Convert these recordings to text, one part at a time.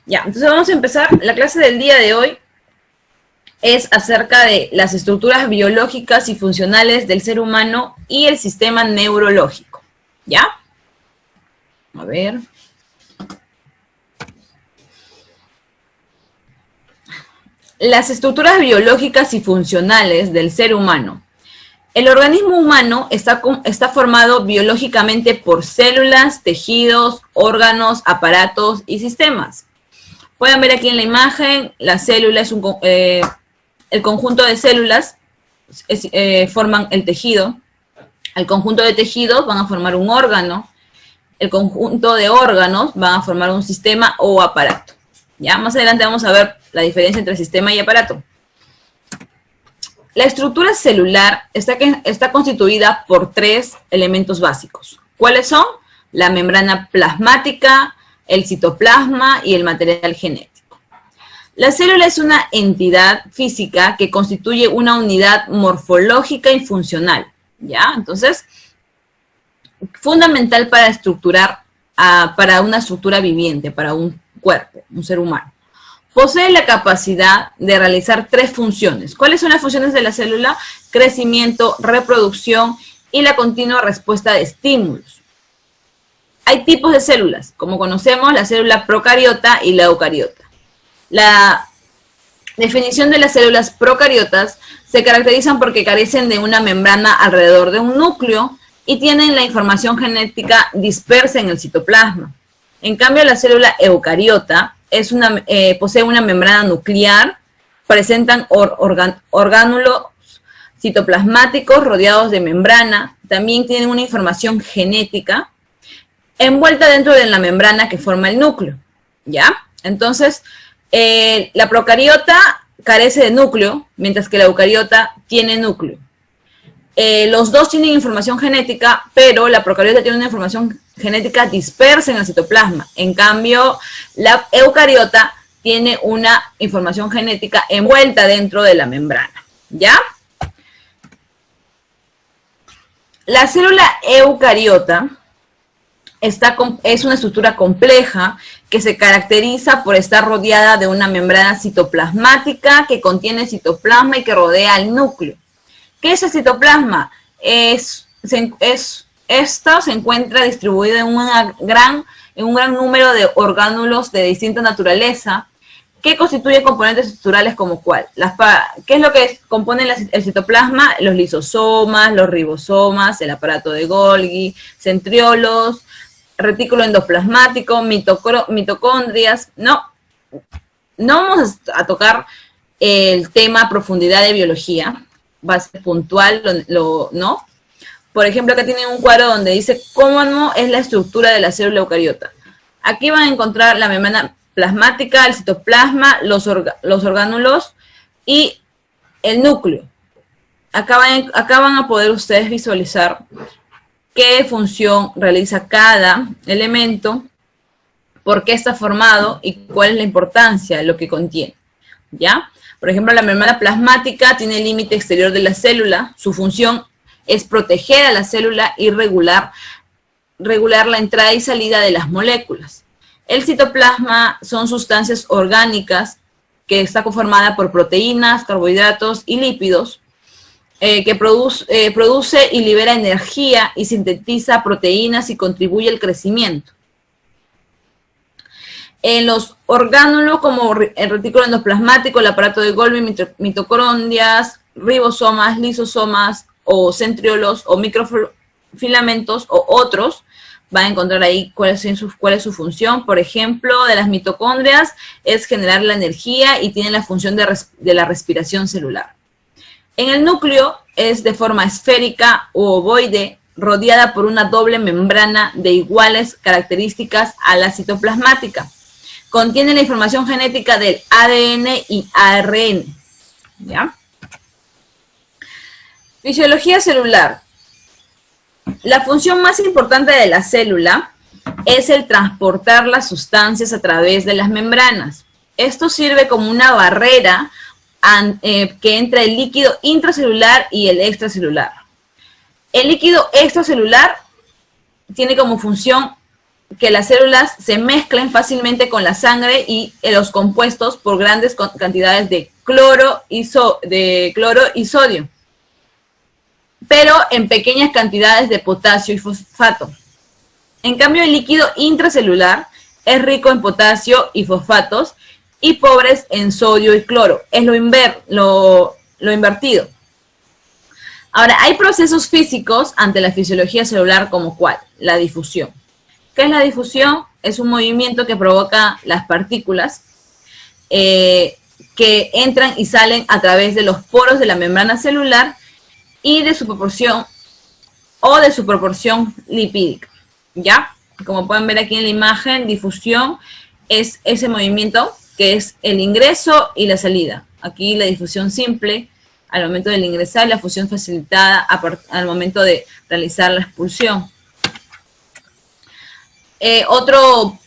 Ya, entonces vamos a empezar. La clase del día de hoy es acerca de las estructuras biológicas y funcionales del ser humano y el sistema neurológico. ¿Ya? A ver. Las estructuras biológicas y funcionales del ser humano. El organismo humano está formado biológicamente por células, tejidos, órganos, aparatos y sistemas. Pueden ver aquí en la imagen, la célula es el conjunto de células forman el tejido. El conjunto de tejidos van a formar un órgano. El conjunto de órganos van a formar un sistema o aparato. Ya más adelante vamos a ver la diferencia entre sistema y aparato. La estructura celular está constituida por 3 elementos básicos. ¿Cuáles son? La membrana plasmática, el citoplasma y el material genético. La célula es una entidad física que constituye una unidad morfológica y funcional. ¿Ya? Entonces, fundamental para estructurar, para una estructura viviente, para un cuerpo, un ser humano. Posee la capacidad de realizar 3 funciones. ¿Cuáles son las funciones de la célula? Crecimiento, reproducción y la continua respuesta de estímulos. Hay tipos de células, como conocemos, la célula procariota y la eucariota. La definición de las células procariotas se caracterizan porque carecen de una membrana alrededor de un núcleo y tienen la información genética dispersa en el citoplasma. En cambio, la célula eucariota posee una membrana nuclear, presentan orgánulos citoplasmáticos rodeados de membrana, también tienen una información genética envuelta dentro de la membrana que forma el núcleo, ¿ya? Entonces, la procariota carece de núcleo, mientras que la eucariota tiene núcleo. Los dos tienen información genética, pero la procariota tiene una información genética dispersa en el citoplasma. En cambio, la eucariota tiene una información genética envuelta dentro de la membrana. ¿Ya? La célula eucariota es una estructura compleja que se caracteriza por estar rodeada de una membrana citoplasmática que contiene citoplasma y que rodea al núcleo. ¿Qué es el citoplasma? Esto se encuentra distribuido en un gran número de orgánulos de distinta naturaleza que constituyen componentes estructurales como cuál. ¿Qué es lo que compone el citoplasma? Los lisosomas, los ribosomas, el aparato de Golgi, centriolos, retículo endoplasmático, mitocondrias. No vamos a tocar el tema a profundidad de biología, va a ser puntual, ¿no? Por ejemplo, acá tienen un cuadro donde dice cómo no es la estructura de la célula eucariota. Aquí van a encontrar la membrana plasmática, el citoplasma, los orgánulos y el núcleo. Acá van a poder ustedes visualizar qué función realiza cada elemento, por qué está formado y cuál es la importancia de lo que contiene. ¿Ya? Por ejemplo, la membrana plasmática tiene el límite exterior de la célula. Su función es proteger a la célula y regular la entrada y salida de las moléculas. El citoplasma son sustancias orgánicas que está conformada por proteínas, carbohidratos y lípidos, que produce y libera energía y sintetiza proteínas y contribuye al crecimiento. En los orgánulos como el retículo endoplasmático, el aparato de Golgi, mitocondrias, ribosomas, lisosomas o centriolos o microfilamentos o otros, van a encontrar ahí cuál es su función. Por ejemplo, de las mitocondrias es generar la energía y tiene la función de la respiración celular. En el núcleo es de forma esférica u ovoide, rodeada por una doble membrana de iguales características a la citoplasmática. Contiene la información genética del ADN y ARN. ¿Ya? Fisiología celular. La función más importante de la célula es el transportar las sustancias a través de las membranas. Esto sirve como una barrera que entre el líquido intracelular y el extracelular. El líquido extracelular tiene como función que las células se mezclen fácilmente con la sangre y los compuestos por grandes cantidades de cloro y sodio, pero en pequeñas cantidades de potasio y fosfato. En cambio, el líquido intracelular es rico en potasio y fosfatos y pobres en sodio y cloro. Es lo invertido. Ahora, hay procesos físicos ante la fisiología celular como ¿cuál? La difusión. ¿Qué es la difusión? Es un movimiento que provoca las partículas que entran y salen a través de los poros de la membrana celular y de su proporción lipídica, ¿ya? Como pueden ver aquí en la imagen, difusión es ese movimiento que es el ingreso y la salida. Aquí la difusión simple al momento del ingresar y la fusión facilitada al momento de realizar la expulsión. Otro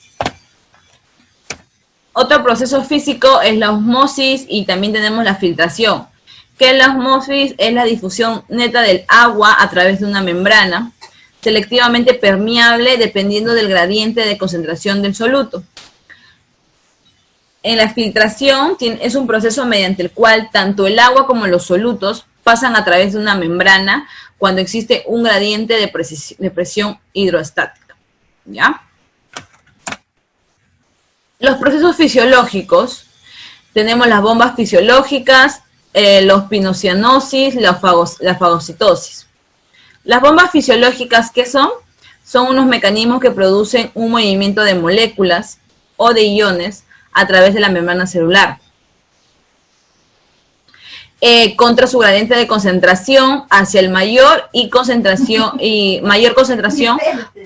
proceso físico es la osmosis y también tenemos la filtración. ¿Qué es la osmosis? Es la difusión neta del agua a través de una membrana, selectivamente permeable dependiendo del gradiente de concentración del soluto. En la filtración es un proceso mediante el cual tanto el agua como los solutos pasan a través de una membrana cuando existe un gradiente de presión hidrostática, ¿ya? Los procesos fisiológicos, tenemos las bombas fisiológicas, la pinocianosis, la fagocitosis. Las bombas fisiológicas, ¿qué son? Son unos mecanismos que producen un movimiento de moléculas o de iones a través de la membrana celular. Contra su gradiente de concentración hacia el mayor concentración,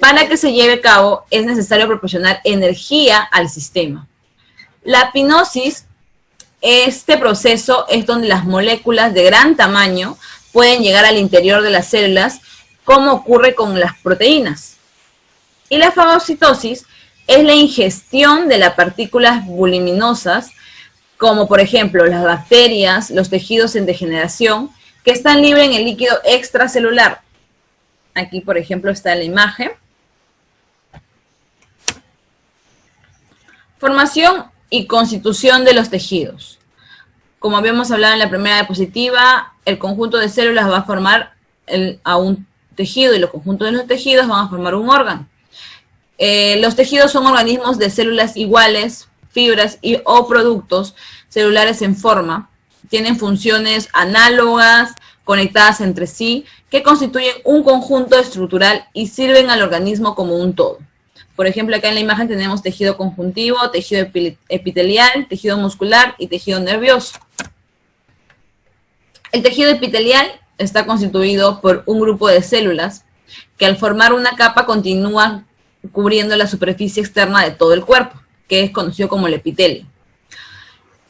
para que se lleve a cabo es necesario proporcionar energía al sistema. La pinosis, este proceso es donde las moléculas de gran tamaño pueden llegar al interior de las células, como ocurre con las proteínas. Y la fagocitosis es la ingestión de las partículas voluminosas, como por ejemplo las bacterias, los tejidos en degeneración, que están libres en el líquido extracelular. Aquí, por ejemplo, está la imagen. Formación y constitución de los tejidos. Como habíamos hablado en la primera diapositiva, el conjunto de células va a formar a un tejido y los conjuntos de los tejidos van a formar un órgano. Los tejidos son organismos de células iguales, fibras o productos celulares en forma. Tienen funciones análogas, conectadas entre sí, que constituyen un conjunto estructural y sirven al organismo como un todo. Por ejemplo, acá en la imagen tenemos tejido conjuntivo, tejido epitelial, tejido muscular y tejido nervioso. El tejido epitelial está constituido por un grupo de células que al formar una capa continúan cubriendo la superficie externa de todo el cuerpo, que es conocido como el epitelio.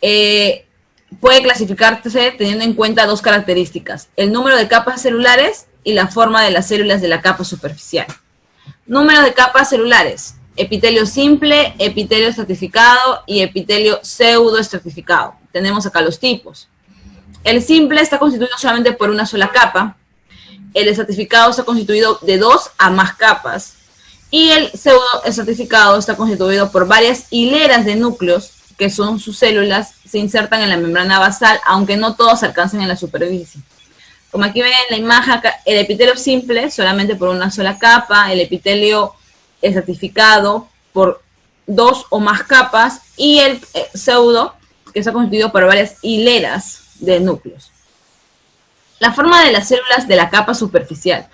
Puede clasificarse teniendo en cuenta dos características: el número de capas celulares y la forma de las células de la capa superficial. Número de capas celulares: epitelio simple, epitelio estratificado y epitelio pseudoestratificado. Tenemos acá los tipos. El simple está constituido solamente por una sola capa. El estratificado está constituido de 2 a más capas. Y el pseudoestratificado está constituido por varias hileras de núcleos, que son sus células, se insertan en la membrana basal, aunque no todos alcancen en la superficie. Como aquí ven en la imagen, el epitelio simple solamente por una sola capa, el epitelio estratificado por 2 o más capas, y el pseudo, que está constituido por varias hileras de núcleos. La forma de las células de la capa superficial,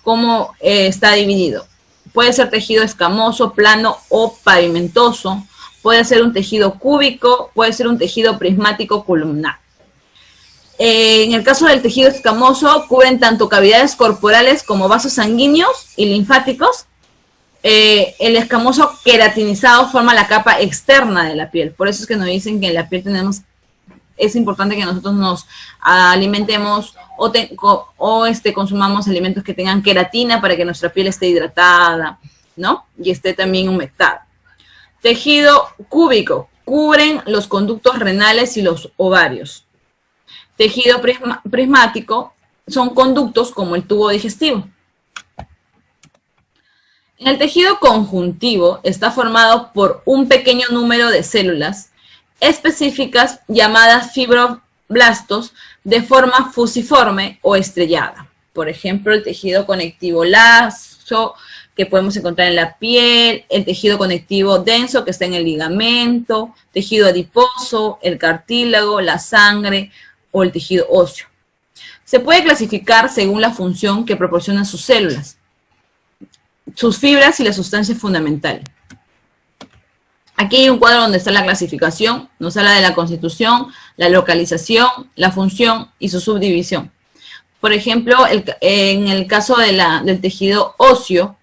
¿cómo está dividido? Puede ser tejido escamoso, plano o pavimentoso, puede ser un tejido cúbico, puede ser un tejido prismático columnar. En el caso del tejido escamoso, cubren tanto cavidades corporales como vasos sanguíneos y linfáticos. El escamoso queratinizado forma la capa externa de la piel. Por eso es que nos dicen que en la piel es importante que nosotros nos alimentemos o consumamos alimentos que tengan queratina para que nuestra piel esté hidratada, ¿no? Y esté también humectada. Tejido cúbico, cubren los conductos renales y los ovarios. Tejido prismático son conductos como el tubo digestivo. En el tejido conjuntivo está formado por un pequeño número de células específicas llamadas fibroblastos de forma fusiforme o estrellada. Por ejemplo, el tejido conectivo laso que podemos encontrar en la piel, el tejido conectivo denso que está en el ligamento, tejido adiposo, el cartílago, la sangre o el tejido óseo. Se puede clasificar según la función que proporcionan sus células, sus fibras y la sustancia fundamental. Aquí hay un cuadro donde está la clasificación, nos habla de la constitución, la localización, la función y su subdivisión. Por ejemplo, en el caso del tejido óseo,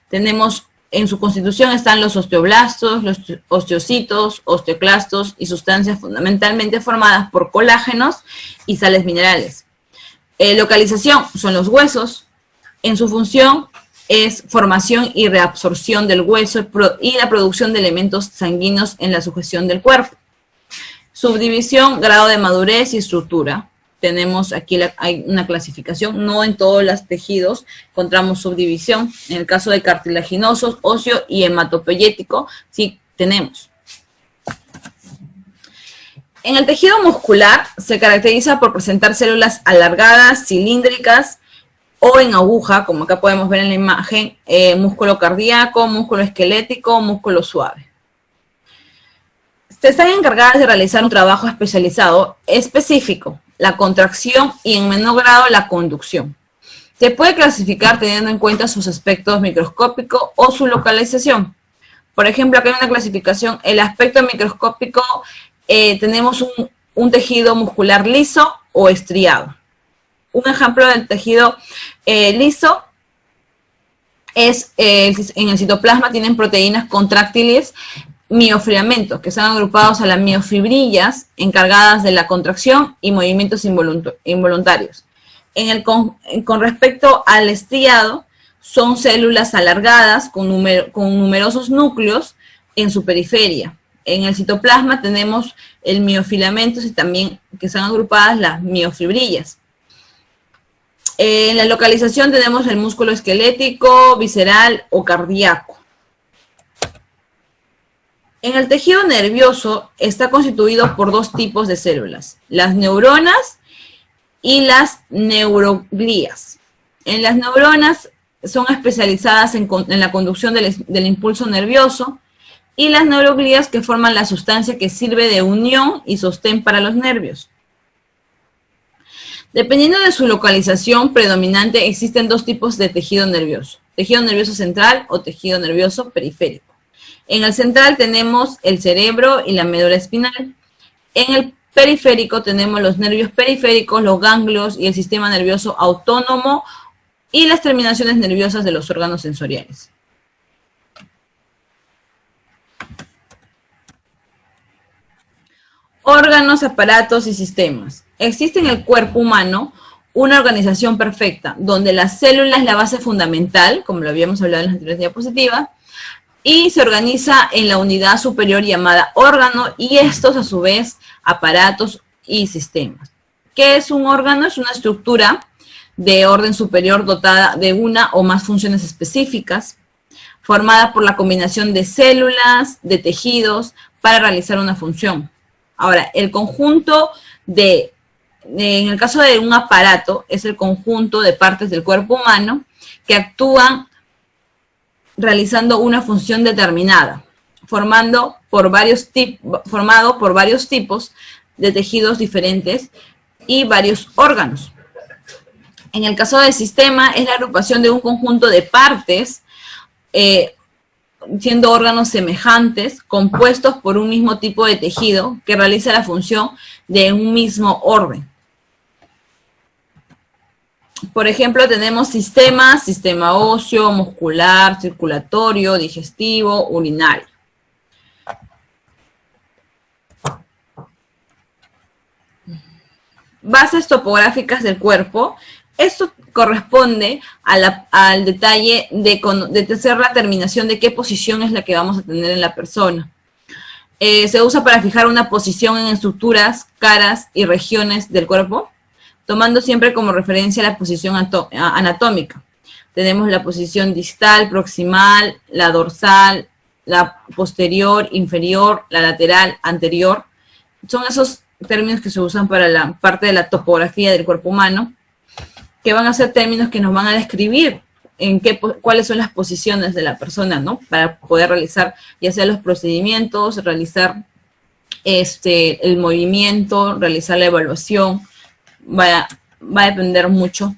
tenemos en su constitución están los osteoblastos, los osteocitos, osteoclastos y sustancias fundamentalmente formadas por colágenos y sales minerales. Localización son los huesos. En su función es formación y reabsorción del hueso y la producción de elementos sanguíneos en la sujeción del cuerpo. Subdivisión, grado de madurez y estructura. Tenemos aquí hay una clasificación, no en todos los tejidos encontramos subdivisión. En el caso de cartilaginosos, óseo y hematopoyético, sí tenemos. En el tejido muscular se caracteriza por presentar células alargadas, cilíndricas o en aguja, como acá podemos ver en la imagen, músculo cardíaco, músculo esquelético, músculo suave. Están encargadas de realizar un trabajo especializado específico, la contracción y en menor grado la conducción. Se puede clasificar teniendo en cuenta sus aspectos microscópicos o su localización. Por ejemplo, acá hay una clasificación, el aspecto microscópico, tenemos un tejido muscular liso o estriado. Un ejemplo del tejido liso es, en el citoplasma tienen proteínas contráctiles, miofilamentos, que están agrupados a las miofibrillas, encargadas de la contracción y movimientos involuntarios. Con respecto al estriado, son células alargadas con numerosos núcleos en su periferia. En el citoplasma tenemos el miofilamentos y también que están agrupadas las miofibrillas. En la localización tenemos el músculo esquelético, visceral o cardíaco. En el tejido nervioso está constituido por dos tipos de células, las neuronas y las neuroglías. En las neuronas son especializadas en la conducción del impulso nervioso y las neuroglías que forman la sustancia que sirve de unión y sostén para los nervios. Dependiendo de su localización predominante, existen dos tipos de tejido nervioso central o tejido nervioso periférico. En el central tenemos el cerebro y la médula espinal. En el periférico tenemos los nervios periféricos, los ganglios y el sistema nervioso autónomo y las terminaciones nerviosas de los órganos sensoriales. Órganos, aparatos y sistemas. Existe en el cuerpo humano una organización perfecta, donde la célula es la base fundamental, como lo habíamos hablado en las anteriores diapositivas, y se organiza en la unidad superior llamada órgano, y estos a su vez aparatos y sistemas. ¿Qué es un órgano? Es una estructura de orden superior dotada de una o más funciones específicas, formada por la combinación de células, de tejidos, para realizar una función. Ahora, el conjunto en el caso de un aparato, es el conjunto de partes del cuerpo humano que actúan realizando una función determinada, formado por varios tipos de tejidos diferentes y varios órganos. En el caso del sistema, es la agrupación de un conjunto de partes, siendo órganos semejantes, compuestos por un mismo tipo de tejido que realiza la función de un mismo orden. Por ejemplo, tenemos sistema óseo, muscular, circulatorio, digestivo, urinario. Bases topográficas del cuerpo. Esto corresponde al detalle de hacer la determinación de qué posición es la que vamos a tener en la persona. Se usa para fijar una posición en estructuras, caras y regiones del cuerpo, tomando siempre como referencia la posición anatómica. tenemos la posición distal, proximal, la dorsal, la posterior, inferior, la lateral, anterior. Son esos términos que se usan para la parte de la topografía del cuerpo humano, que van a ser términos que nos van a describir cuáles son las posiciones de la persona, ¿no? Para poder realizar ya sea los procedimientos, realizar el movimiento, realizar la evaluación. Va a depender mucho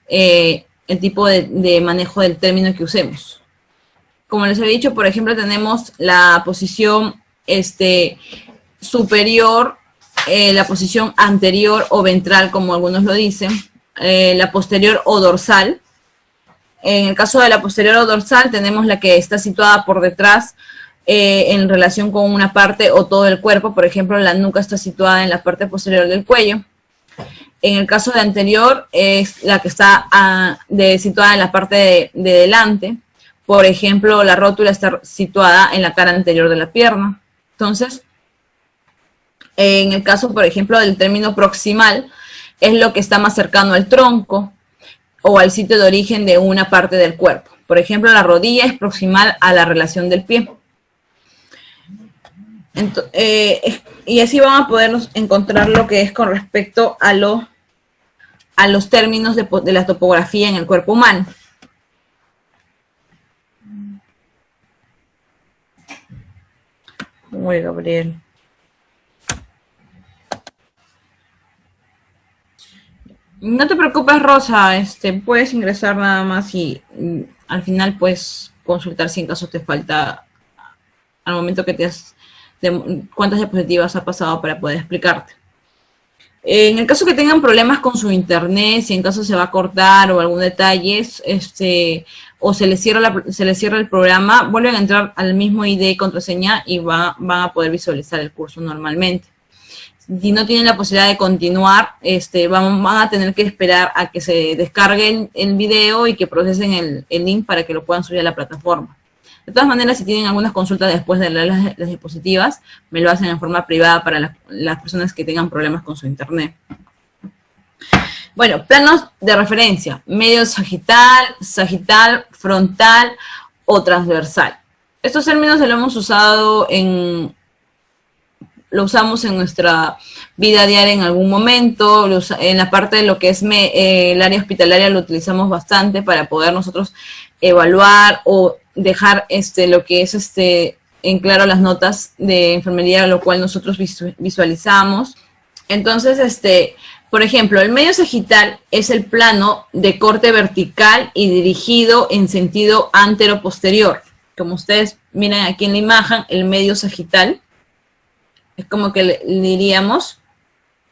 el tipo de manejo del término que usemos. Como les he dicho, por ejemplo, tenemos la posición superior, la posición anterior o ventral, como algunos lo dicen, la posterior o dorsal. En el caso de la posterior o dorsal, tenemos la que está situada por detrás en relación con una parte o todo el cuerpo. Por ejemplo, la nuca está situada en la parte posterior del cuello. En el caso de anterior, es la que está situada en la parte de delante. Por ejemplo, la rótula está situada en la cara anterior de la pierna. Entonces, en el caso, por ejemplo, del término proximal, es lo que está más cercano al tronco o al sitio de origen de una parte del cuerpo. Por ejemplo, la rodilla es proximal a la relación del pie. Y así van a poder encontrar lo que es con respecto a los términos de la topografía en el cuerpo humano. Uy, Gabriel. No te preocupes, Rosa, puedes ingresar nada más y al final puedes consultar si en caso te falta, al momento que cuántas diapositivas ha pasado para poder explicarte. En el caso que tengan problemas con su internet, si en caso se va a cortar o algún detalle, o se les cierra el programa, vuelven a entrar al mismo ID y contraseña y van a poder visualizar el curso normalmente. Si no tienen la posibilidad de continuar, van a tener que esperar a que se descargue el video y que procesen el link para que lo puedan subir a la plataforma. De todas maneras, si tienen algunas consultas después de leer las diapositivas, me lo hacen en forma privada para las personas que tengan problemas con su internet. Bueno, planos de referencia: medio sagital, frontal o transversal. Estos términos los hemos usado lo usamos en nuestra vida diaria en algún momento. En la parte de lo que es el área hospitalaria lo utilizamos bastante para poder nosotros evaluar o dejar lo que es en claro las notas de enfermería, lo cual nosotros visualizamos. Entonces, por ejemplo, el medio sagital es el plano de corte vertical y dirigido en sentido antero-posterior. Como ustedes miran aquí en la imagen, el medio sagital es como que le diríamos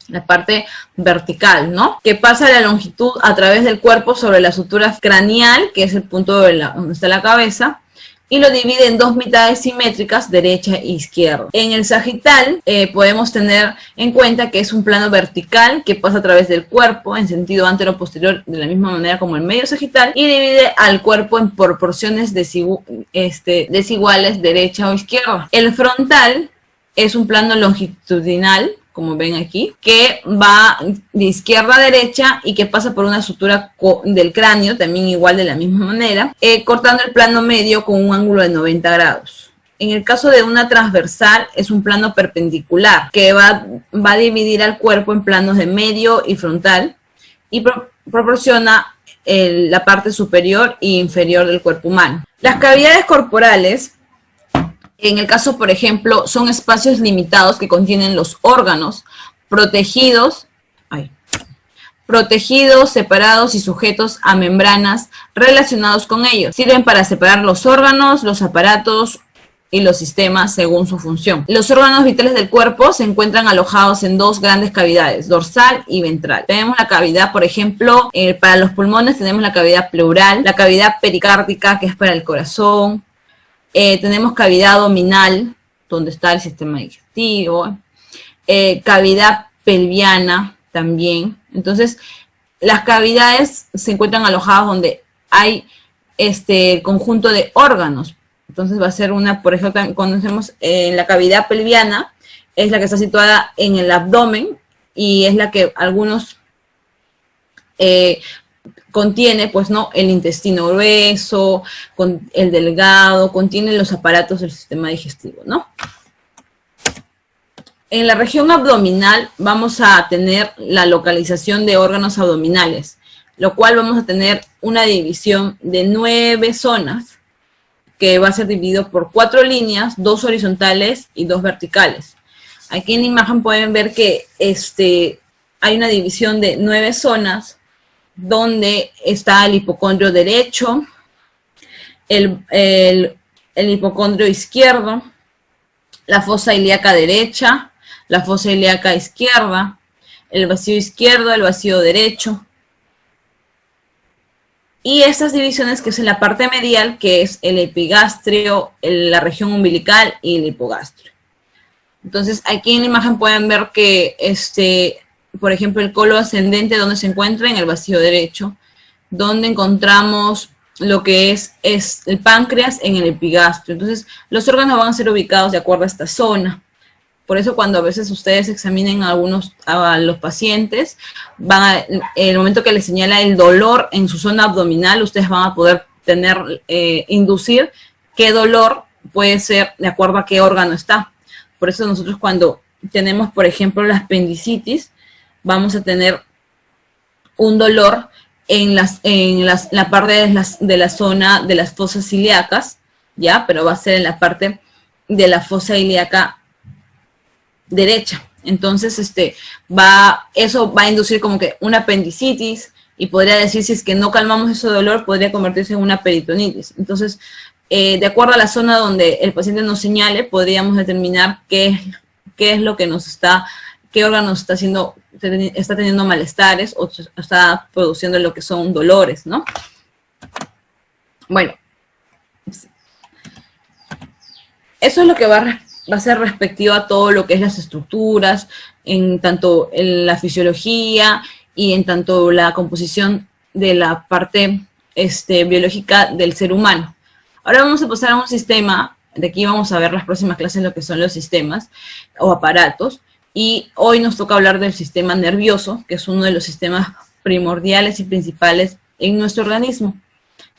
la parte vertical, ¿no? Que pasa la longitud a través del cuerpo sobre la sutura craneal, que es el punto donde está la cabeza, y lo divide en dos mitades simétricas, derecha e izquierda. En el sagital podemos tener en cuenta que es un plano vertical que pasa a través del cuerpo en sentido antero-posterior de la misma manera como el medio sagital y divide al cuerpo en proporciones desiguales, derecha o izquierda. El frontal es un plano longitudinal, como ven aquí, que va de izquierda a derecha y que pasa por una sutura del cráneo, también igual de la misma manera, cortando el plano medio con un ángulo de 90 grados. En el caso de una transversal, es un plano perpendicular, que va a dividir al cuerpo en planos de medio y frontal, y proporciona la parte superior e inferior del cuerpo humano. Las cavidades corporales, en el caso, por ejemplo, son espacios limitados que contienen los órganos protegidos, separados y sujetos a membranas relacionados con ellos. Sirven para separar los órganos, los aparatos y los sistemas según su función. Los órganos vitales del cuerpo se encuentran alojados en dos grandes cavidades, dorsal y ventral. Tenemos la cavidad, por ejemplo, para los pulmones tenemos la cavidad pleural, la cavidad pericárdica, que es para el corazón. Tenemos cavidad abdominal, donde está el sistema digestivo, cavidad pelviana también. Entonces, las cavidades se encuentran alojadas donde hay conjunto de órganos. Entonces va a ser por ejemplo, cuando hacemos la cavidad pelviana, es la que está situada en el abdomen y es la que algunos contiene, pues, ¿no?, el intestino grueso, con el delgado, contiene los aparatos del sistema digestivo, ¿no? En la región abdominal vamos a tener la localización de órganos abdominales, lo cual vamos a tener una división de 9 zonas, que va a ser dividido por 4 líneas, 2 horizontales y 2 verticales. Aquí en la imagen pueden ver que hay una división de 9 zonas, donde está el hipocondrio derecho, el hipocondrio izquierdo, la fosa ilíaca derecha, la fosa ilíaca izquierda, el vacío izquierdo, el vacío derecho. Y estas divisiones que es en la parte medial, que es el epigastrio, la región umbilical y el hipogastrio. Entonces, aquí en la imagen pueden ver que, por ejemplo, el colon ascendente, donde se encuentra en el vacío derecho, donde encontramos lo que es el páncreas en el epigastrio. Entonces, los órganos van a ser ubicados de acuerdo a esta zona. Por eso cuando a veces ustedes examinen a los pacientes, en el momento que les señala el dolor en su zona abdominal, ustedes van a poder inducir qué dolor puede ser de acuerdo a qué órgano está. Por eso nosotros cuando tenemos, por ejemplo, la apendicitis, vamos a tener un dolor en la parte de la zona de las fosas ilíacas, ¿ya? Pero va a ser en la parte de la fosa ilíaca derecha. Entonces, eso va a inducir como que una apendicitis, y podría decir, si es que no calmamos ese dolor, podría convertirse en una peritonitis. Entonces, de acuerdo a la zona donde el paciente nos señale, podríamos determinar qué es lo que qué órgano está teniendo malestares o está produciendo lo que son dolores, ¿no? Bueno, eso es lo que va a ser respectivo a todo lo que es las estructuras, tanto en la fisiología y en tanto la composición de la parte biológica del ser humano. Ahora vamos a pasar a un sistema, de aquí vamos a ver las próximas clases lo que son los sistemas o aparatos, y hoy nos toca hablar del sistema nervioso, que es uno de los sistemas primordiales y principales en nuestro organismo,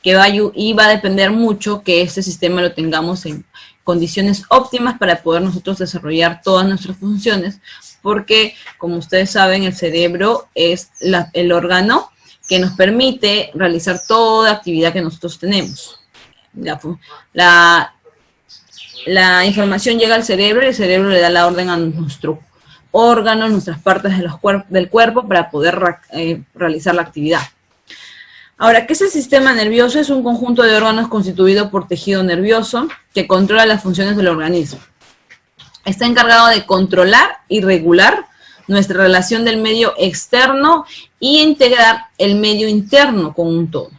que va a depender mucho que este sistema lo tengamos en condiciones óptimas para poder nosotros desarrollar todas nuestras funciones, porque, como ustedes saben, el cerebro es el órgano que nos permite realizar toda actividad que nosotros tenemos. La información llega al cerebro y el cerebro le da la orden a nuestros órganos, nuestras partes del cuerpo para poder realizar la actividad. Ahora, ¿qué es el sistema nervioso? Es un conjunto de órganos constituido por tejido nervioso que controla las funciones del organismo. Está encargado de controlar y regular nuestra relación del medio externo y integrar el medio interno con un todo.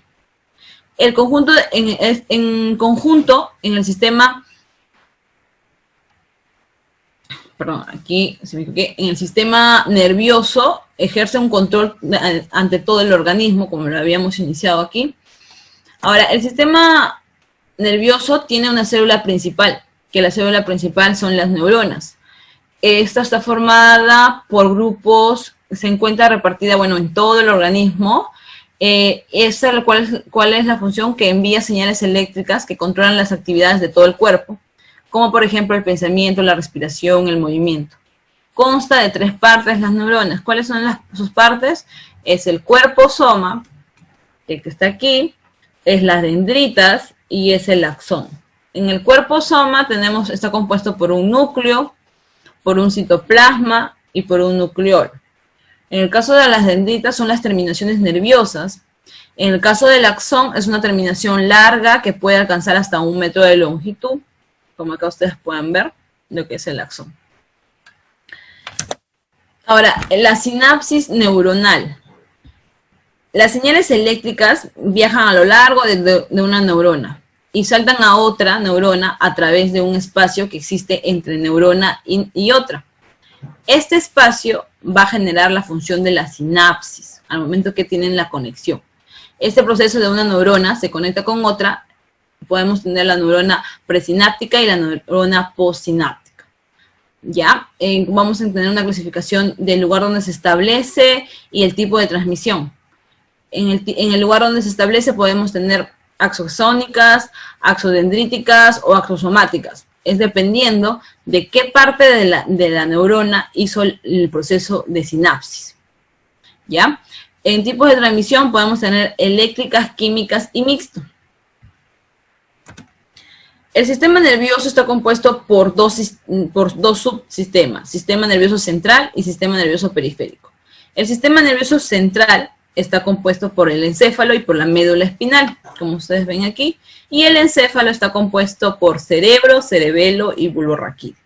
El conjunto, en el sistema, perdón, aquí se me equivoqué, en el sistema nervioso ejerce un control ante todo el organismo, como lo habíamos iniciado aquí. Ahora, el sistema nervioso tiene una célula principal, que la célula principal son las neuronas. Esta está formada por grupos, se encuentra repartida, bueno, en todo el organismo. ¿Cuál es la función? Que envía señales eléctricas que controlan las actividades de todo el cuerpo, como por ejemplo el pensamiento, la respiración, el movimiento. Consta de 3 partes las neuronas. ¿Cuáles son sus partes? Es el cuerpo soma, el que está aquí, es las dendritas y es el axón. En el cuerpo soma está compuesto por un núcleo, por un citoplasma y por un nucleolo. En el caso de las dendritas son las terminaciones nerviosas. En el caso del axón es una terminación larga que puede alcanzar hasta 1 metro de longitud, como acá ustedes pueden ver lo que es el axón. Ahora, la sinapsis neuronal. Las señales eléctricas viajan a lo largo de una neurona y saltan a otra neurona a través de un espacio que existe entre neurona y otra. Este espacio va a generar la función de la sinapsis al momento que tienen la conexión. Este proceso de una neurona se conecta con otra. Podemos tener la neurona presináptica y la neurona postsináptica. ¿Ya? Vamos a tener una clasificación del lugar donde se establece y el tipo de transmisión. En el lugar donde se establece podemos tener axonónicas, axodendríticas o axosomáticas. Es dependiendo de qué parte de la neurona hizo el proceso de sinapsis. ¿Ya? En tipos de transmisión podemos tener eléctricas, químicas y mixto. El sistema nervioso está compuesto por dos subsistemas, sistema nervioso central y sistema nervioso periférico. El sistema nervioso central está compuesto por el encéfalo y por la médula espinal, como ustedes ven aquí, y el encéfalo está compuesto por cerebro, cerebelo y bulbo raquídeo.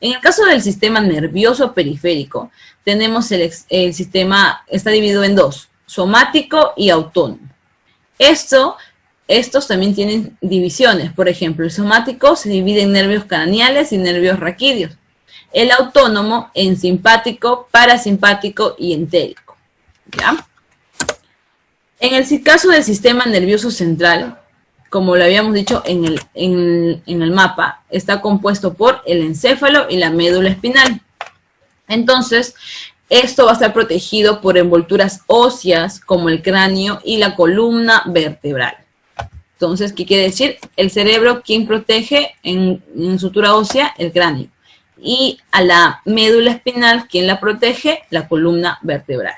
En el caso del sistema nervioso periférico, tenemos el sistema, está dividido en dos, somático y autónomo. Estos también tienen divisiones. Por ejemplo, el somático se divide en nervios craneales y nervios raquídeos. El autónomo en simpático, parasimpático y entérico. ¿Ya? En el caso del sistema nervioso central, como lo habíamos dicho en el mapa, está compuesto por el encéfalo y la médula espinal. Entonces, esto va a estar protegido por envolturas óseas como el cráneo y la columna vertebral. Entonces, ¿qué quiere decir? El cerebro, ¿quién protege en sutura ósea? El cráneo. Y a la médula espinal, ¿quién la protege? La columna vertebral.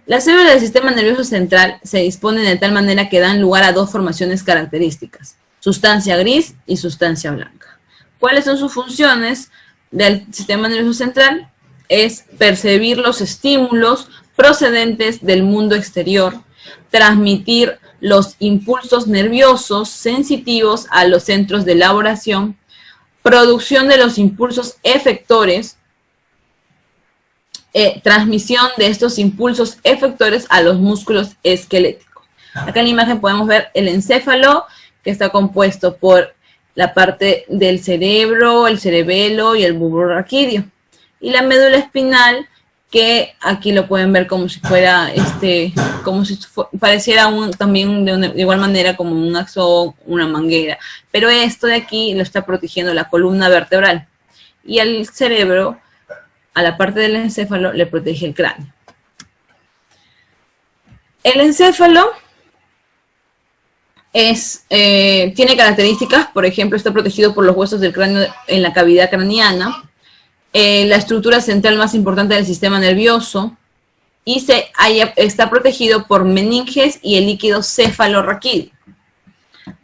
Las células del sistema nervioso central se disponen de tal manera que dan lugar a dos formaciones características, sustancia gris y sustancia blanca. ¿Cuáles son sus funciones del sistema nervioso central? Es percibir los estímulos procedentes del mundo exterior, transmitir los impulsos nerviosos sensitivos a los centros de elaboración, producción de los impulsos efectores, transmisión de estos impulsos efectores a los músculos esqueléticos. Acá en la imagen podemos ver el encéfalo, que está compuesto por la parte del cerebro, el cerebelo y el bulbo raquídeo. Y la médula espinal, que aquí lo pueden ver como si fuera, pareciera también de igual manera como un axón, una manguera. Pero esto de aquí lo está protegiendo la columna vertebral. Y el cerebro, a la parte del encéfalo, le protege el cráneo. El encéfalo tiene características, por ejemplo, está protegido por los huesos del cráneo en la cavidad craneana, la estructura central más importante del sistema nervioso, y está protegido por meninges y el líquido cefalorraquídeo.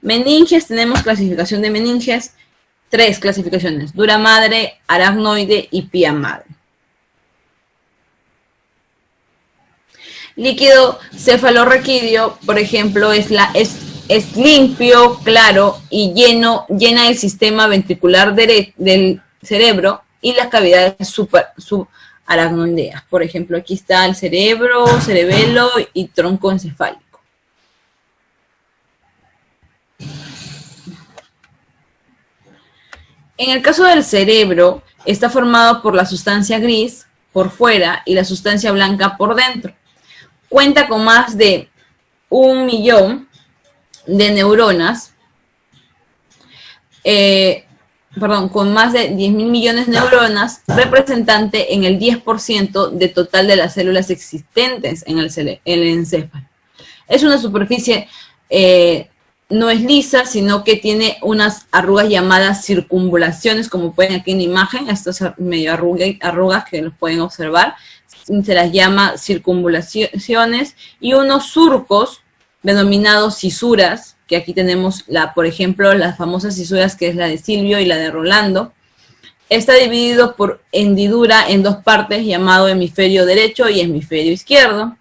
Meninges, tenemos clasificación de meninges, 3 clasificaciones, dura madre, aracnoide y pía madre. Líquido cefalorraquídeo, por ejemplo, es limpio, claro y llena el sistema ventricular del cerebro y las cavidades subaracnoideas. Por ejemplo, aquí está el cerebro, cerebelo y tronco encefálico. En el caso del cerebro, está formado por la sustancia gris por fuera y la sustancia blanca por dentro. Cuenta con más de 1 millón de neuronas, con más de 10.000 millones de neuronas, representante en el 10% de total de las células existentes en el encéfalo. Es una superficie, no es lisa, sino que tiene unas arrugas llamadas circunvalaciones, como pueden aquí en la imagen, estas medio arrugas que los pueden observar, se las llama circunvalaciones, y unos surcos denominados cisuras, que aquí tenemos, por ejemplo, las famosas cisuras que es la de Silvio y la de Rolando. Está dividido por hendidura en dos partes, llamado hemisferio derecho y hemisferio izquierdo.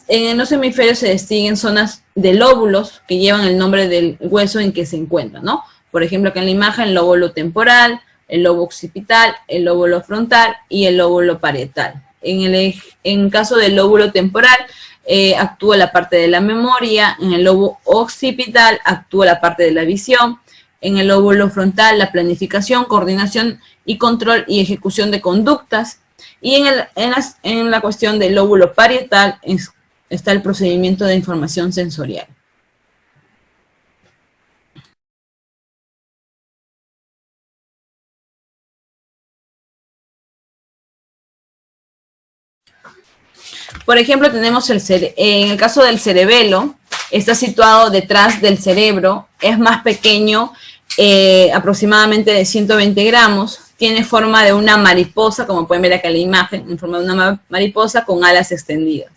En los hemisferios se distinguen zonas de lóbulos que llevan el nombre del hueso en que se encuentran, ¿no? Por ejemplo, acá en la imagen, el lóbulo temporal, el lobo occipital, el lóbulo frontal y el lóbulo parietal. En caso del lóbulo temporal, actúa la parte de la memoria, en el lobo occipital actúa la parte de la visión, en el lóbulo frontal la planificación, coordinación y control y ejecución de conductas, y en la cuestión del lóbulo parietal está el procedimiento de información sensorial. Por ejemplo, tenemos en el caso del cerebelo, está situado detrás del cerebro, es más pequeño, aproximadamente de 120 gramos, tiene forma de una mariposa, como pueden ver acá en la imagen, en forma de una mariposa con alas extendidas.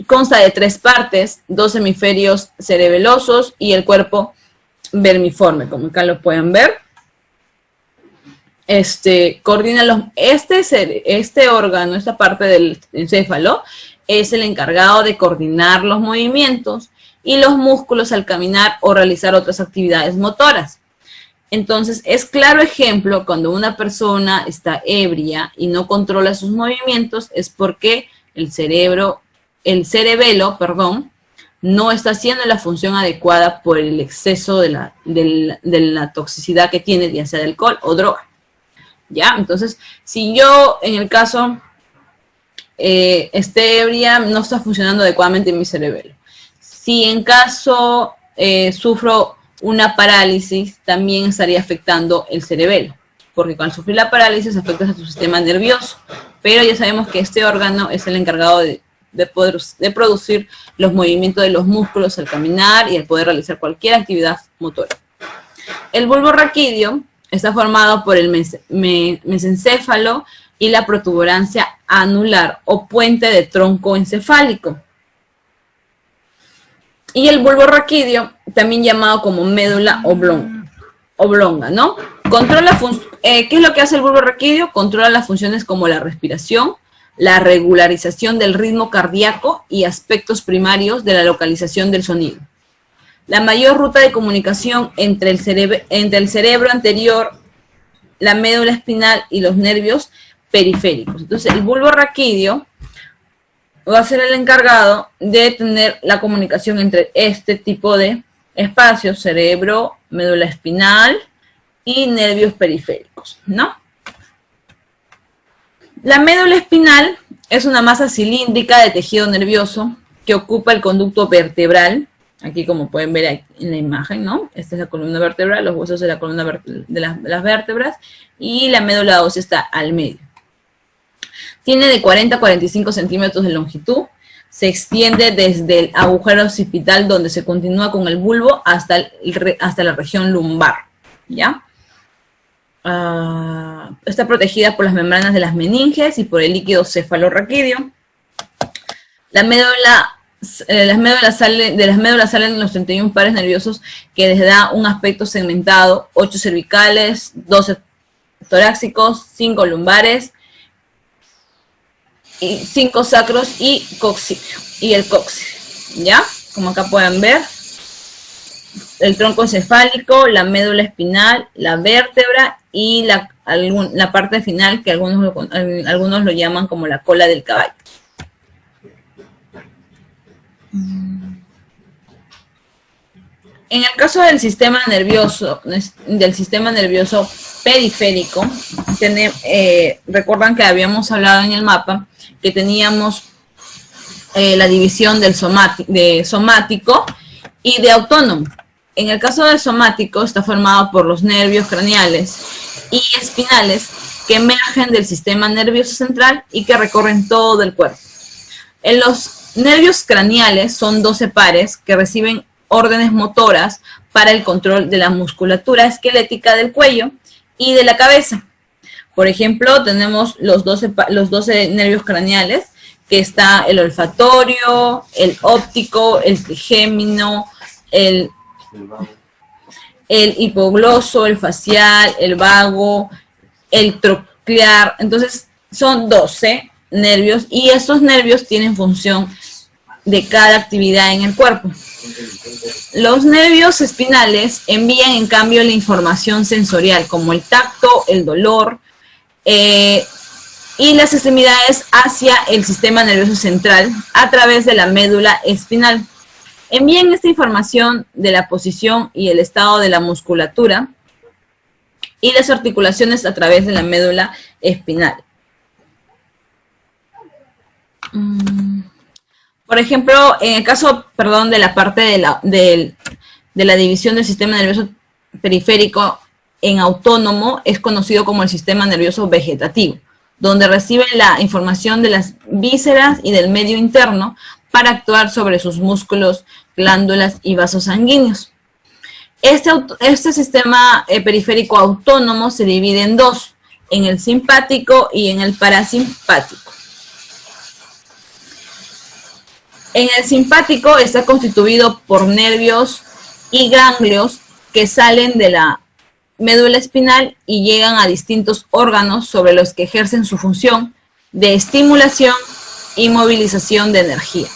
Consta de 3 partes, 2 hemisferios cerebelosos y el cuerpo vermiforme, como acá lo pueden ver. Coordina este órgano, esta parte del encéfalo, es el encargado de coordinar los movimientos y los músculos al caminar o realizar otras actividades motoras. Entonces, es claro ejemplo cuando una persona está ebria y no controla sus movimientos, es porque el cerebelo, no está haciendo la función adecuada por el exceso de la toxicidad que tiene, ya sea de alcohol o droga. ¿Ya? Entonces, si yo, en el caso, esté ebria, no está funcionando adecuadamente mi cerebelo. Si en caso sufro una parálisis, también estaría afectando el cerebelo, porque al sufrir la parálisis afecta a tu sistema nervioso, pero ya sabemos que este órgano es el encargado de producir los movimientos de los músculos al caminar y al poder realizar cualquier actividad motora. El bulbo raquídeo está formado por el mesencéfalo y la protuberancia anular o puente de tronco encefálico. Y el bulbo raquídeo, también llamado como médula oblonga, ¿no? ¿Qué es lo que hace el bulbo raquídeo? Controla las funciones como la respiración, la regularización del ritmo cardíaco y aspectos primarios de la localización del sonido. La mayor ruta de comunicación entre el cerebro anterior, la médula espinal y los nervios periféricos. Entonces, el bulbo raquídeo va a ser el encargado de tener la comunicación entre este tipo de espacios, cerebro, médula espinal y nervios periféricos, ¿no? La médula espinal es una masa cilíndrica de tejido nervioso que ocupa el conducto vertebral, aquí como pueden ver aquí en la imagen, ¿no? Esta es la columna vertebral, los huesos de la columna de las vértebras, y la médula ósea está al medio. Tiene de 40 a 45 centímetros de longitud, se extiende desde el agujero occipital donde se continúa con el bulbo hasta la región lumbar, ¿ya? Está protegida por las membranas de las meninges y por el líquido cefalorraquídeo. De las médulas salen los 31 pares nerviosos que les da un aspecto segmentado, 8 cervicales, 12 torácicos, 5 lumbares, y 5 sacros y el coxis, ¿ya? Como acá pueden ver, el tronco encefálico, la médula espinal, la vértebra y la parte final que algunos lo llaman como la cola del caballo. En el caso del sistema nervioso periférico, recuerdan que habíamos hablado en el mapa que teníamos la división de somático y de autónomo. En el caso del somático está formado por los nervios craneales y espinales que emergen del sistema nervioso central y que recorren todo el cuerpo. En los nervios craneales son 12 pares que reciben órdenes motoras para el control de la musculatura esquelética del cuello y de la cabeza. Por ejemplo, tenemos los 12 nervios craneales, que está el olfatorio, el óptico, el trigémino, el hipogloso, el facial, el vago, el troclear. Entonces, son 12 nervios y estos nervios tienen función de cada actividad en el cuerpo. Los nervios espinales envían en cambio la información sensorial como el tacto, el dolor y las extremidades hacia el sistema nervioso central a través de la médula espinal. Envían esta información de la posición y el estado de la musculatura y las articulaciones a través de la médula espinal. Por ejemplo, en el caso, de la parte de la división del sistema nervioso periférico en autónomo, es conocido como el sistema nervioso vegetativo. donde reciben la información de las vísceras y del medio interno para actuar sobre sus músculos, glándulas y vasos sanguíneos. Este sistema periférico autónomo se divide en dos, en el simpático y en el parasimpático. En el simpático está constituido por nervios y ganglios que salen de la médula espinal y llegan a distintos órganos sobre los que ejercen su función de estimulación y movilización de energía.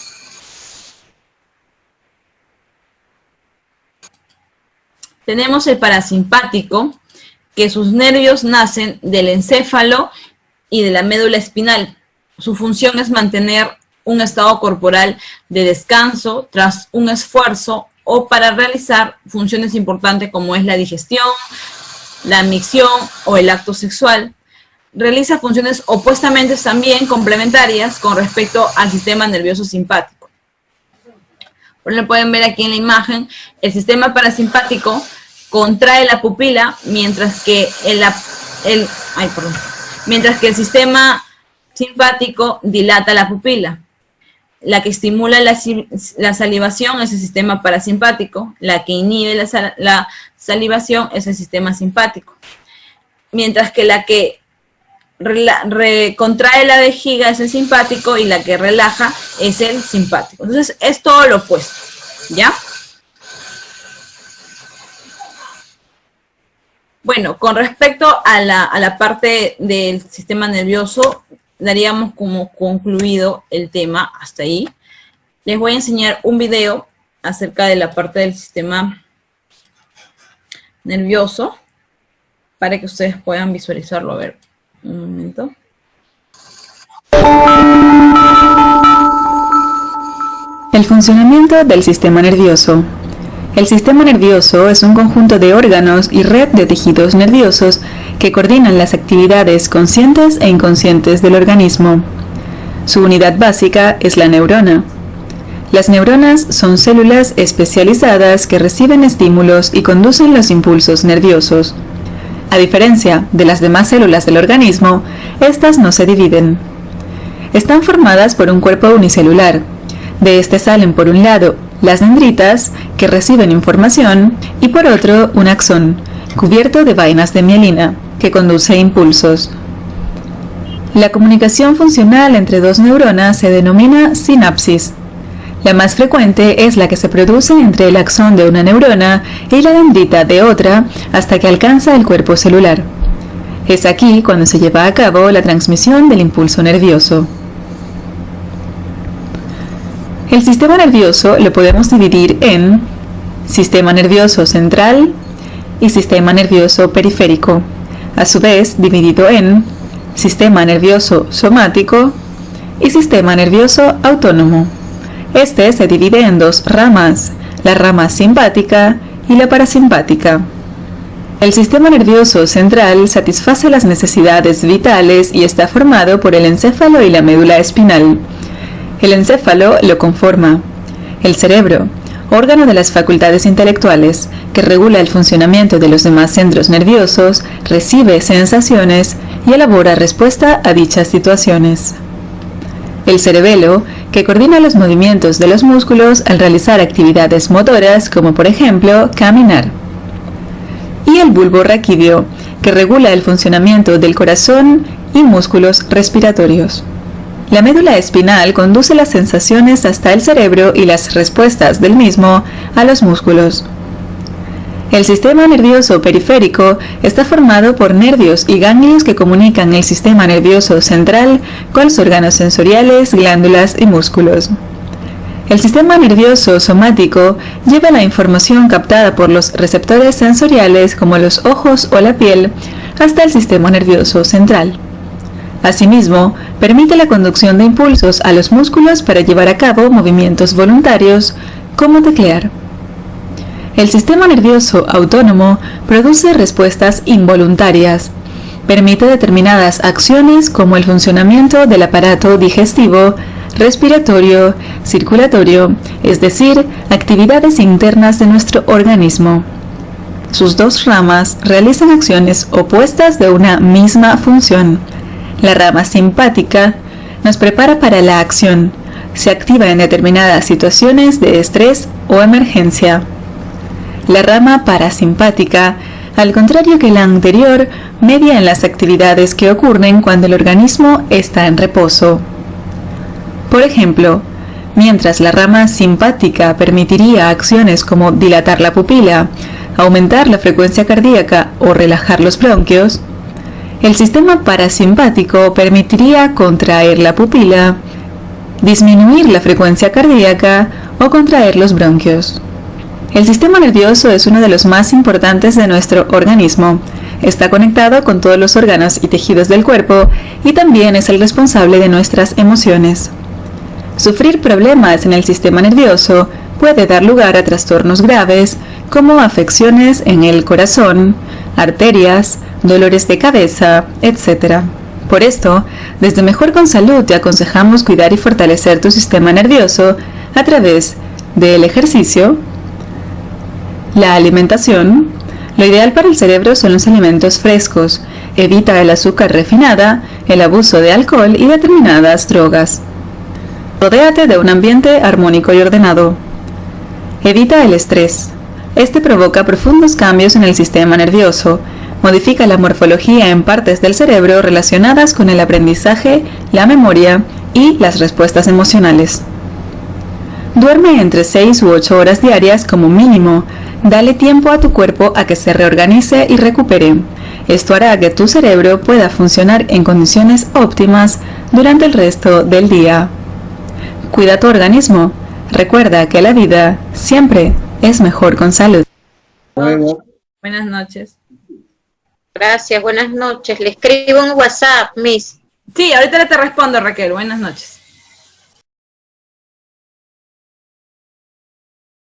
Tenemos el parasimpático, que sus nervios nacen del encéfalo y de la médula espinal. Su función es mantener un estado corporal de descanso tras un esfuerzo o para realizar funciones importantes como es la digestión, la micción o el acto sexual. Realiza funciones opuestamente también complementarias con respecto al sistema nervioso simpático. Lo pueden ver aquí en la imagen, el sistema parasimpático contrae la pupila mientras que el sistema simpático dilata la pupila. La que estimula la salivación es el sistema parasimpático, la que inhibe la salivación es el sistema simpático, mientras que la que contrae la vejiga es el simpático y la que relaja es el simpático. Entonces es todo lo opuesto, ¿ya? Bueno, con respecto a la parte del sistema nervioso, daríamos como concluido el tema hasta ahí. Les voy a enseñar un video acerca de la parte del sistema nervioso para que ustedes puedan visualizarlo. A ver, un momento. El funcionamiento del sistema nervioso. El sistema nervioso es un conjunto de órganos y red de tejidos nerviosos que coordinan las actividades conscientes e inconscientes del organismo. Su unidad básica es la neurona. Las neuronas son células especializadas que reciben estímulos y conducen los impulsos nerviosos. A diferencia de las demás células del organismo, estas no se dividen. Están formadas por un cuerpo unicelular. De este salen por un lado las dendritas, que reciben información, y por otro un axón, cubierto de vainas de mielina, que conduce impulsos. La comunicación funcional entre dos neuronas se denomina sinapsis. La más frecuente es la que se produce entre el axón de una neurona y la dendrita de otra hasta que alcanza el cuerpo celular. Es aquí cuando se lleva a cabo la transmisión del impulso nervioso. El sistema nervioso lo podemos dividir en sistema nervioso central y sistema nervioso periférico, a su vez dividido en sistema nervioso somático y sistema nervioso autónomo. Este se divide en dos ramas, la rama simpática y la parasimpática. El sistema nervioso central satisface las necesidades vitales y está formado por el encéfalo y la médula espinal. El encéfalo lo conforma el cerebro, órgano de las facultades intelectuales, que regula el funcionamiento de los demás centros nerviosos, recibe sensaciones y elabora respuesta a dichas situaciones. El cerebelo, que coordina los movimientos de los músculos al realizar actividades motoras, como por ejemplo caminar. Y el bulbo raquídeo, que regula el funcionamiento del corazón y músculos respiratorios. La médula espinal conduce las sensaciones hasta el cerebro y las respuestas del mismo a los músculos. El sistema nervioso periférico está formado por nervios y ganglios que comunican el sistema nervioso central con los órganos sensoriales, glándulas y músculos. El sistema nervioso somático lleva la información captada por los receptores sensoriales como los ojos o la piel hasta el sistema nervioso central. Asimismo, permite la conducción de impulsos a los músculos para llevar a cabo movimientos voluntarios, como teclear. El sistema nervioso autónomo produce respuestas involuntarias. Permite determinadas acciones como el funcionamiento del aparato digestivo, respiratorio, circulatorio, es decir, actividades internas de nuestro organismo. Sus dos ramas realizan acciones opuestas de una misma función. La rama simpática nos prepara para la acción. Se activa en determinadas situaciones de estrés o emergencia. La rama parasimpática, al contrario que la anterior, media en las actividades que ocurren cuando el organismo está en reposo. Por ejemplo, mientras la rama simpática permitiría acciones como dilatar la pupila, aumentar la frecuencia cardíaca o relajar los bronquios, el sistema parasimpático permitiría contraer la pupila, disminuir la frecuencia cardíaca o contraer los bronquios. El sistema nervioso es uno de los más importantes de nuestro organismo. Está conectado con todos los órganos y tejidos del cuerpo y también es el responsable de nuestras emociones. Sufrir problemas en el sistema nervioso puede dar lugar a trastornos graves como afecciones en el corazón, arterias, dolores de cabeza, etc. Por esto, desde Mejor con Salud te aconsejamos cuidar y fortalecer tu sistema nervioso a través del ejercicio, la alimentación. Lo ideal para el cerebro son los alimentos frescos. Evita el azúcar refinada, el abuso de alcohol y determinadas drogas. Rodéate de un ambiente armónico y ordenado. Evita el estrés. Este provoca profundos cambios en el sistema nervioso. Modifica la morfología en partes del cerebro relacionadas con el aprendizaje, la memoria y las respuestas emocionales. Duerme entre 6 u 8 horas diarias como mínimo. Dale tiempo a tu cuerpo a que se reorganice y recupere. Esto hará que tu cerebro pueda funcionar en condiciones óptimas durante el resto del día. Cuida tu organismo. Recuerda que la vida siempre es mejor con salud. Bueno, Buenas noches. Gracias, buenas noches. Le escribo en WhatsApp, Miss. Sí, ahorita te respondo, Raquel. Buenas noches.